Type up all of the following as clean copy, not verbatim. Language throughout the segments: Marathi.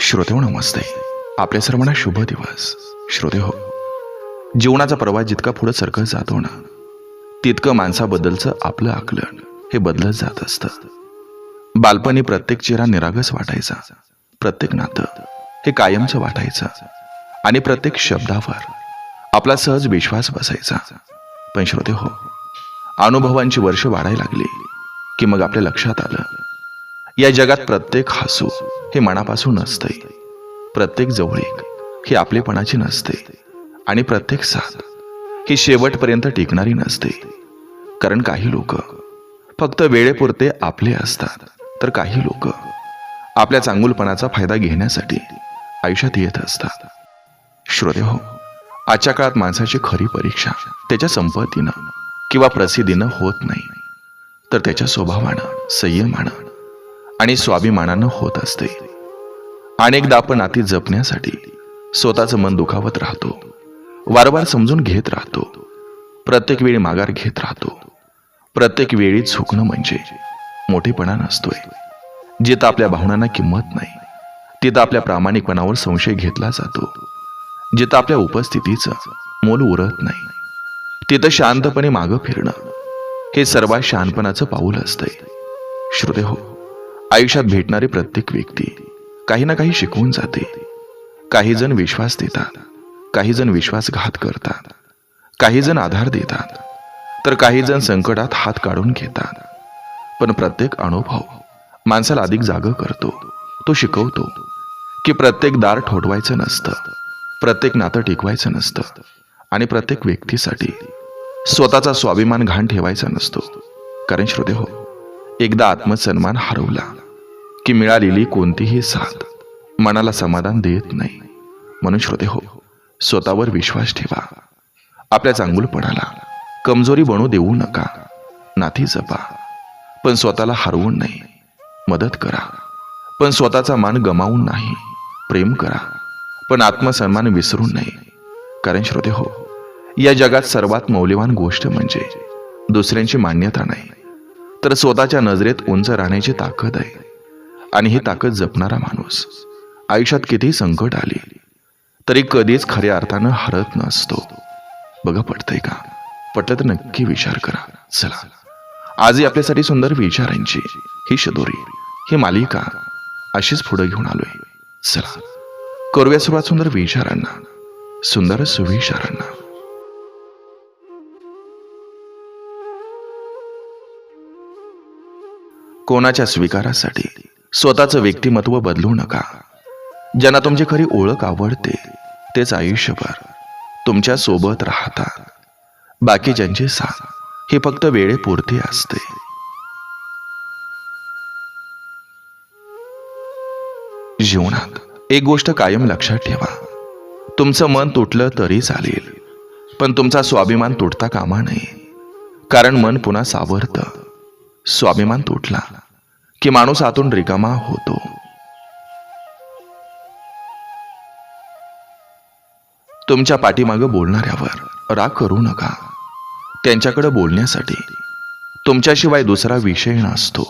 श्रोतेहो नमस्ते. आपल्या सर्वांना शुभ दिवस. श्रोतेहो, जीवनाचा प्रवास जितका पुढे सरकत जातो ना, तितकं माणसाबद्दलचं आपलं आकलन हे बदलत जात असतं. बालपणी प्रत्येक चेहरा निरागस वाटायचा, प्रत्येक नातं हे कायमचं वाटायचं आणि प्रत्येक शब्दावर आपला सहज विश्वास बसायचा. पण श्रोतेहो, अनुभवांची वर्ष वाढायला लागली की मग आपल्या लक्षात आलं, या जगात प्रत्येक हसू हे मनापासून नसते, प्रत्येक जवळीक ही आपलेपणाची नसते आणि प्रत्येक साथ ही शेवटपर्यंत टिकणारी नसते. कारण काही लोक फक्त वेळेपुरते आपले असतात, तर काही लोक आपल्या चांगुलपणाचा फायदा घेण्यासाठी आयुष्यात येत असतात. श्रोतेहो, आजच्या काळात माणसाची खरी परीक्षा त्याच्या संपत्तीनं किंवा प्रसिद्धीनं होत नाही, तर त्याच्या स्वभावानं, संयमानं आणि स्वाभिमानानं होत असते. अनेकदा आपण नाती जपण्यासाठी स्वतःचं मन दुखावत राहतो, वारंवार समजून घेत राहतो, प्रत्येक वेळी माघार घेत राहतो. प्रत्येक वेळी झुकणं म्हणजे मोठेपणा नसतोय. जिथं आपल्या भावनांना किंमत नाही, तिथं आपल्या प्रामाणिकपणावर संशय घेतला जातो. जिथं आपल्या उपस्थितीचं मोल उरत नाही, तिथं शांतपणे मागं फिरणं हे सर्वात शहाणपणाचं पाऊल असतंय. श्रोतेहो, आयुष्यात भेटणारी प्रत्येक व्यक्ती काही ना काही शिकवून जाते. काही जण विश्वास देतात, काही जण विश्वासघात करतात, काही जण आधार देतात, तर काही जण संकटात हात काढून घेतात. पण प्रत्येक अनुभव माणसाला अधिक जागं करतो. तो शिकवतो की प्रत्येक दार ठोठवायचं नसतं, प्रत्येक नातं टिकवायचं नसतं आणि प्रत्येक व्यक्तीसाठी स्वतःचा स्वाभिमान घाण ठेवायचा नसतो. कारण श्रोतेहो, एकदा आत्मसन्मान हरवला की मिळालेली कोणतीही साथ मनाला समाधान देत नाही. म्हणून श्रोतेहो, स्वतःवर विश्वास ठेवा. आपल्या चांगुलपणाला कमजोरी बनू देऊ नका. नाती जपा, पण स्वतःला हरवून नाही. मदत करा, पण स्वतःचा मान गमावून नाही. प्रेम करा, पण आत्मसन्मान विसरून नाही. कारण श्रोतेहो, या जगात सर्वात मौल्यवान गोष्ट म्हणजे दुसऱ्यांची मान्यता नाही, तर स्वतःच्या नजरेत उंच राहण्याची ताकद आहे. आणि ही ताकद जपणारा माणूस आयुष्यात किती संकट आली तरी कधीच खऱ्या अर्थानं हरत नसतो. बघा, पटतंय का? पटलं तर नक्की विचार करा. चला, आजही आपल्यासाठी सुंदर विचारांची ही शदोरी, ही मालिका अशीच पुढे घेऊन आलोय. चला, करूया सुरुवात सुंदर विचारांना, सुंदर सुविचारांना. कोणाच्या स्वीकारासाठी स्वतःचं व्यक्तिमत्व बदलू नका. ज्यांना तुमची खरी ओळख आवडते तेच आयुष्यभर तुमच्या सोबत राहतात. बाकीच्यांची साथ ही फक्त वेळेपुरती असते. जीवनात एक गोष्ट कायम लक्षात ठेवा, तुमचं मन तुटलं तरी चालेल, पण तुमचा स्वाभिमान तुटता कामा नये. कारण मन पुन्हा सावरतं. स्वाभिमान तुटला की माणूस आतून रिकामा होतो. तुमच्या पाठीमागं बोलणाऱ्यावर राग करू नका. त्यांच्याकडे बोलण्यासाठी तुमच्याशिवाय दुसरा विषय नसतो.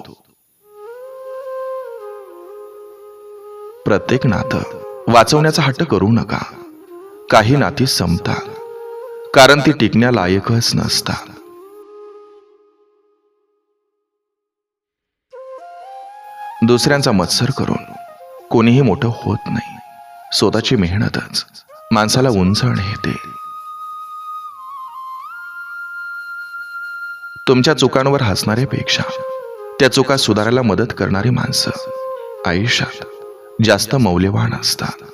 प्रत्येक नातं वाचवण्याचा हट्ट करू नका. काही नाती संपतात कारण ती टिकण्यालायकच नसतात. दुसऱ्यांचा मत्सर करून कोणीही मोठं होत नाही. स्वतःची मेहनतच माणसाला उंचवणे येते. तुमच्या चुकांवर हसणाऱ्यापेक्षा त्या चुका सुधारायला मदत करणारी माणसं आयुष्यात जास्त मौल्यवान असतात.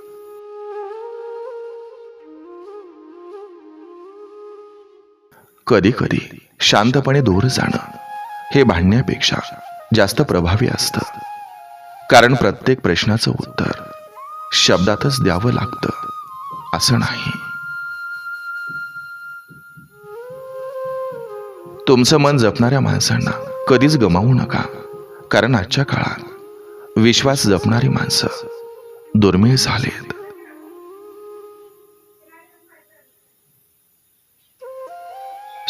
कधी कधी शांतपणे दूर जाणं हे भांडण्यापेक्षा जास्त प्रभावी असतं. कारण प्रत्येक प्रश्नाचं उत्तर शब्दातच द्यावं लागतं असं नाही. तुमचं मन जपणाऱ्या माणसांना कधीच गमावू नका. कारण आजच्या काळात विश्वास जपणारी माणसं दुर्मिळ झालेत.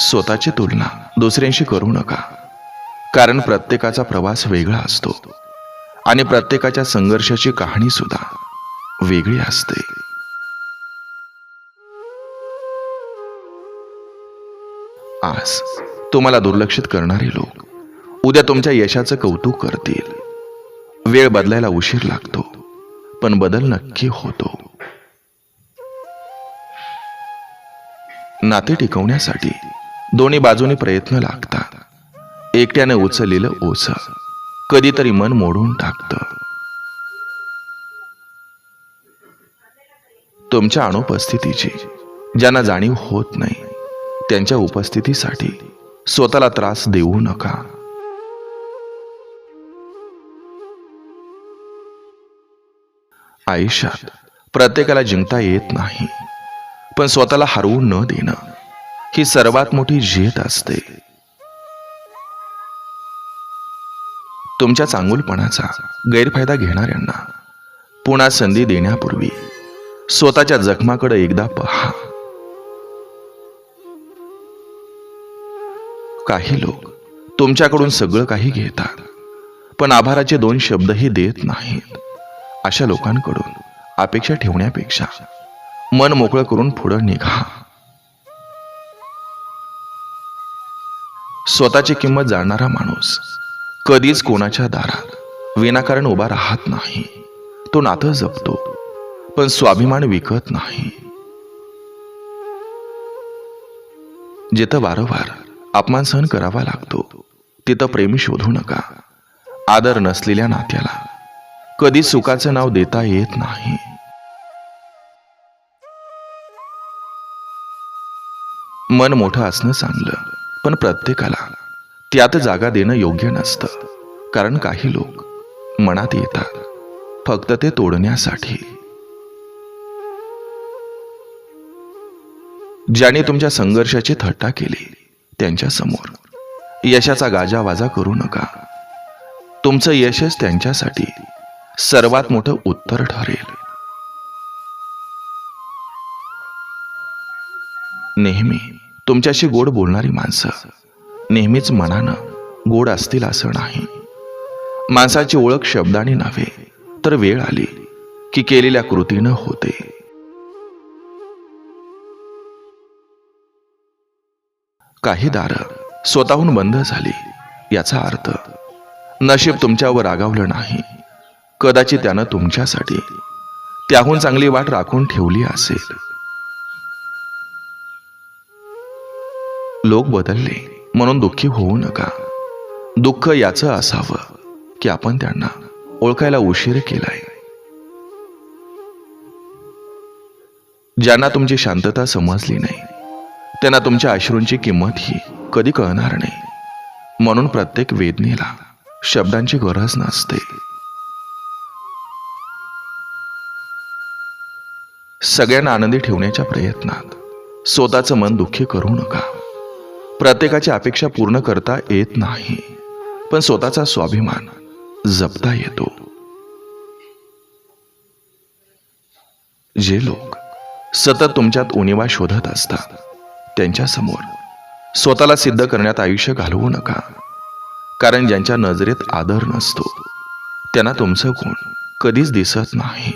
स्वतःची तुलना दुसऱ्यांशी करू नका. कारण प्रत्येकाचा प्रवास वेगळा असतो आणि प्रत्येकाच्या संघर्षाची कहाणी सुद्धा वेगळी असते. आज तुम्हाला दुर्लक्षित करणारे लोक उद्या तुमच्या यशाचं कौतुक करतील. वेळ बदलायला उशीर लागतो, पण बदल नक्की होतो. नाते टिकवण्यासाठी दोन्ही बाजूनी प्रयत्न लागतात. एकट्याने उचललेलं ओझं कधीतरी मन मोडून टाकतं. तुमच्या अनुपस्थितीची ज्यांना जाणीव होत नाही त्यांच्या उपस्थितीसाठी स्वतःला त्रास देऊ नका. आयुष्यात प्रत्येकाला जिंकता येत नाही, पण स्वतःला हरवू न देणं ही सर्वात मोठी झेत असते. तुमच्या चांगुलपणाचा गैरफायदा घेणाऱ्यांना पुन्हा संधी देण्यापूर्वी स्वतःच्या जखमाकडे एकदा पहा. काही लोक तुमच्याकडून सगळं काही घेतात, पण आभाराचे 2 शब्दही देत नाहीत. अशा लोकांकडून अपेक्षा ठेवण्यापेक्षा मन मोकळं करून पुढे निघा. स्वतःची किंमत जाणणारा माणूस कधीच कोणाच्या दारात विनाकारण उभा राहत नाही. तो नातं जपतो, पण स्वाभिमान विकत नाही. जिथं वारंवार अपमान सहन करावा लागतो तिथं प्रेम शोधू नका. आदर नसलेल्या नात्याला कधी सुखाचं नाव देता येत नाही. मन मोठं असणं चांगलं, पण प्रत्येकाला त्यात जागा देणं योग्य नसतं. कारण काही लोक मनात येतात फक्त ते तोडण्यासाठी. ज्याने तुमच्या संघर्षाची थट्टा केली त्यांच्या समोर यशाचा गाजावाजा करू नका. तुमचं यशच त्यांच्यासाठी सर्वात मोठं उत्तर ठरेल. नेहमी तुमच्याशी गोड बोलणारी माणसं नेहमीच मनानं गोड असतील असं नाही. माणसाची ओळख शब्दाने नव्हे तर वेळ आली की केलेल्या कृतीनं होते. काही दारं स्वतःहून बंद झाली याचा अर्थ नशीब तुमच्यावर रागावलं नाही. कदाचित त्यानं तुमच्यासाठी त्याहून चांगली वाट राखून ठेवली असेल. लोक बदलले म्हणून दुःखी होऊ नका. दुःख याचं असावं की आपण त्यांना ओळखायला उशीर केलाय. ज्यांना तुमची शांतता समजली नाही त्यांना तुमच्या अश्रूंची किंमत ही कधी कळणार नाही. म्हणून प्रत्येक वेदनेला शब्दांची गरज नसते. सगळ्यांना आनंदी ठेवण्याच्या प्रयत्नात स्वतःचं मन दुःखी करू नका. प्रत्येकाची अपेक्षा पूर्ण करता येत नाही, पण स्वतःचा स्वाभिमान जपता येतो. जे लोक सतत तुमच्यात उणिवा शोधत असतात त्यांच्यासमोर स्वतःला सिद्ध करण्यात आयुष्य घालवू नका. कारण ज्यांच्या नजरेत आदर नसतो त्यांना तुमचं गुण कधीच दिसत नाही.